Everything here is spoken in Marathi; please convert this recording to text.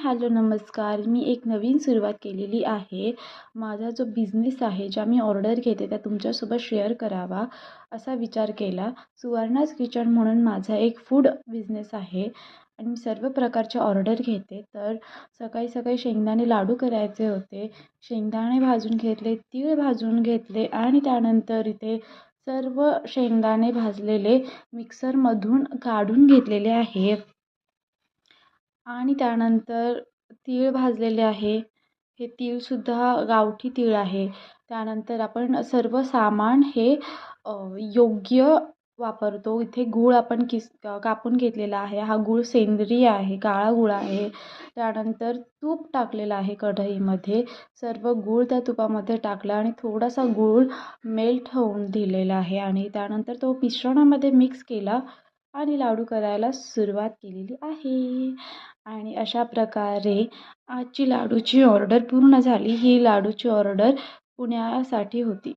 हॅलो नमस्कार. मी एक नवीन सुरुवात केलेली आहे. माझा जो बिझनेस आहे, ज्या मी ऑर्डर घेते त्या तुमच्यासोबत शेअर करावा असा विचार केला. सुवर्णाज किचन म्हणून माझा एक फूड बिझनेस आहे आणि मी सर्व प्रकारच्या ऑर्डर घेते. तर सकाळी सकाळी शेंगदाणे लाडू करायचे होते. शेंगदाणे भाजून घेतले, तीळ भाजून घेतले आणि त्यानंतर इथे सर्व शेंगदाणे भाजलेले मिक्सरमधून काढून घेतलेले आहे. आणि त्यानंतर तीळ भाजलेले आहे. हे तीळसुद्धा गावठी तीळ आहे. त्यानंतर आपण सर्व सामान हे योग्य वापरतो. इथे गूळ आपण कापून घेतलेला आहे. हा गूळ सेंद्रिय आहे, काळा गूळ आहे. त्यानंतर तूप टाकलेलं आहे कढईमध्ये. सर्व गूळ त्या तुपामध्ये टाकला आणि थोडासा गूळ मेल्ट होऊन दिलेला आहे आणि त्यानंतर तो मिश्रणामध्ये मिक्स केला आणि लाडू करायला सुरुवात केलेली आहे. आणि अशा प्रकारे आजची लाडूची ऑर्डर पूर्ण झाली. ही लाडूची ऑर्डर पुण्यासाठी होती.